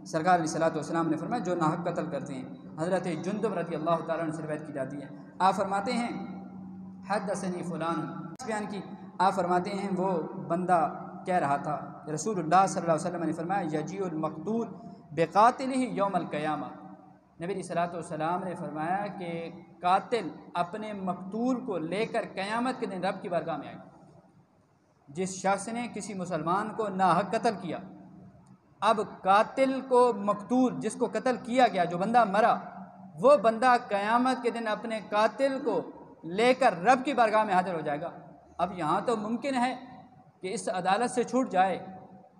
سرکار علیہ الصلوۃ والسلام نے فرمایا جو ناحق قتل کرتے ہیں. حضرت جندب رضی اللہ تعالیٰ عنہ سے روایت کی جاتی ہے، آپ فرماتے ہیں حدثنی فلان بیان کی، آپ فرماتے ہیں وہ بندہ کہہ رہا تھا رسول اللہ صلی اللہ علیہ وسلم نے فرمایا یجیء المقتول بقاتلہ یوم القیامہ. نبی علیہ الصلوۃ والسلام نے فرمایا کہ قاتل اپنے مقتول کو لے کر قیامت کے دن رب کی بارگاہ میں آئے. جس شخص نے کسی مسلمان کو ناحق قتل کیا، اب قاتل کو مقتول جس کو قتل کیا گیا، جو بندہ مرا، وہ بندہ قیامت کے دن اپنے قاتل کو لے کر رب کی بارگاہ میں حاضر ہو جائے گا. اب یہاں تو ممکن ہے کہ اس عدالت سے چھوٹ جائے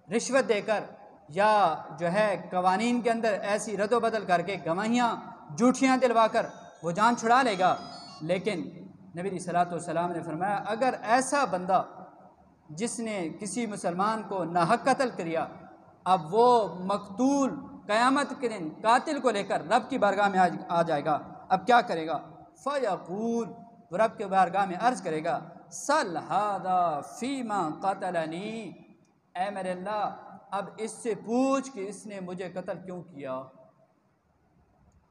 رشوت دے کر، یا جو ہے قوانین کے اندر ایسی رد و بدل کر کے گواہیاں جھوٹیاں دلوا کر وہ جان چھڑا لے گا. لیکن نبی علیہ الصلوۃ والسلام نے فرمایا اگر ایسا بندہ جس نے کسی مسلمان کو ناحق قتل کیا، اب وہ مقتول قیامت کے دن قاتل کو لے کر رب کی بارگاہ میں آ جائے گا، اب کیا کرے گا؟ فیقول، وہ رب کے بارگاہ میں عرض کرے گا سل ھذا فیما قتلنی، اے میرے اللہ اب اس سے پوچھ کہ اس نے مجھے قتل کیوں کیا.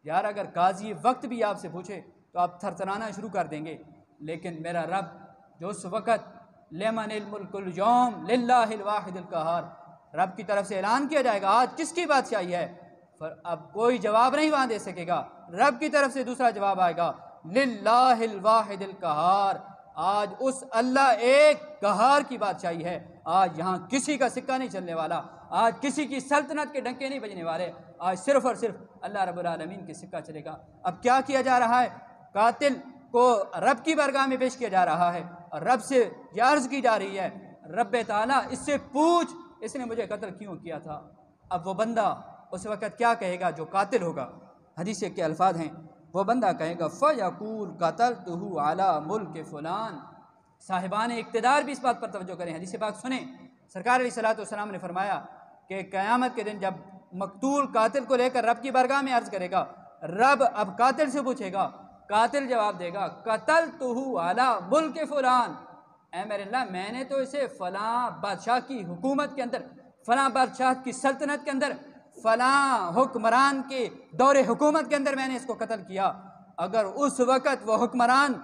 یار اگر قاضی وقت بھی آپ سے پوچھے تو آپ تھرتھرانا شروع کر دیں گے، لیکن میرا رب جو اس وقت لمن الملک اليوم للہ الواحد القہار، رب کی طرف سے اعلان کیا جائے گا آج کس کی بادشاہی ہے، اب کوئی جواب نہیں وہاں دے سکے گا. رب کی طرف سے دوسرا جواب آئے گا للہ الواحد القہار، آج اس اللہ ایک قہار کی بادشاہی ہے. آج یہاں کسی کا سکہ نہیں چلنے والا، آج کسی کی سلطنت کے ڈنکے نہیں بجنے والے، آج صرف اور صرف اللہ رب العالمین کے سکہ چلے گا. اب کیا کیا جا رہا ہے؟ قاتل کو رب کی بارگاہ میں پیش کیا جا رہا ہے اور رب سے یہ عرض کی جا رہی ہے رب تعالیٰ اس سے پوچھ اس نے مجھے قتل کیوں کیا تھا. اب وہ بندہ اس وقت کیا کہے گا جو قاتل ہوگا؟ حدیث کے الفاظ ہیں، وہ بندہ کہے گا فَيَقُولُ قَتَلْتُهُ عَلَى مُلْكِ فُلَان. صاحبان اقتدار بھی اس بات پر توجہ کریں، حدیث پاک سنیں. سرکار علیہ الصلوۃ والسلام نے فرمایا کہ قیامت کے دن جب مقتول قاتل کو لے کر رب کی بارگاہ میں عرض کرے گا، رب اب قاتل سے پوچھے گا، قاتل جواب دے گا قَتَلْتُهُ عَلَى مُلْكِ فُلَان، اے میرے اللہ میں نے تو اسے فلاں بادشاہ کی حکومت کے اندر، فلاں بادشاہ کی سلطنت کے اندر، فلاں حکمران کے دور حکومت کے اندر میں نے اس کو قتل کیا. اگر اس وقت وہ حکمران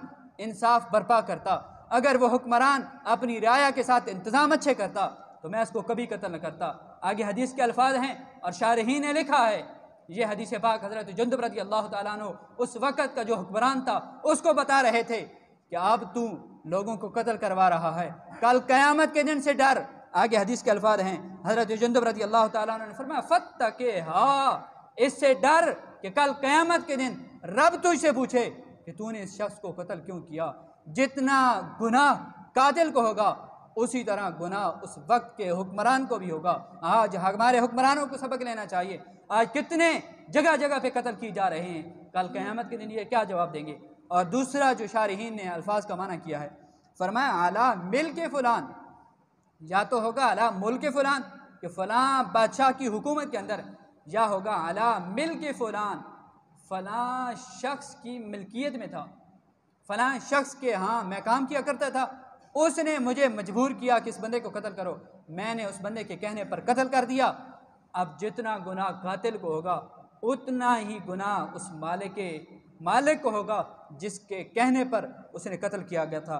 انصاف برپا کرتا، اگر وہ حکمران اپنی رعایا کے ساتھ انتظام اچھے کرتا تو میں اس کو کبھی قتل نہ کرتا. آگے حدیث کے الفاظ ہیں اور شارحین نے لکھا ہے، یہ حدیث پاک حضرت جندب رضی اللہ تعالیٰ عنہ اس وقت کا جو حکمران تھا اس کو بتا رہے تھے کہ اب تو لوگوں کو قتل کروا رہا ہے، کل قیامت کے دن سے ڈر. آگے حدیث کے الفاظ ہیں، حضرت جندب رضی اللہ تعالیٰ عنہ نے فرمایا فَاتَّقِهَا، اس سے ڈر کہ کل قیامت کے دن رب تجھ سے پوچھے کہ تو نے اس شخص کو قتل کیوں کیا. جتنا گناہ قاتل کو ہوگا اسی طرح گناہ اس وقت کے حکمران کو بھی ہوگا. آج ہمارے حکمرانوں کو سبق لینا چاہیے، آج کتنے جگہ جگہ پہ قتل کی جا رہے ہیں، کل قیامت کے دن یہ کیا جواب دیں گے؟ اور دوسرا جو شارحین نے الفاظ کا معنی کیا ہے، فرمایا اعلیٰ ملک فلان، یا تو ہوگا اعلیٰ ملک فلان کہ فلاں بادشاہ کی حکومت کے اندر، یا ہوگا اعلیٰ ملک فلان فلاں شخص کی ملکیت میں تھا، فلاں شخص کے ہاں میں کام کیا کرتا تھا، اس نے مجھے مجبور کیا کہ اس بندے کو قتل کرو، میں نے اس بندے کے کہنے پر قتل کر دیا. اب جتنا گناہ قاتل کو ہوگا اتنا ہی گناہ اس مالک کو ہوگا جس کے کہنے پر اس نے قتل کیا گیا تھا.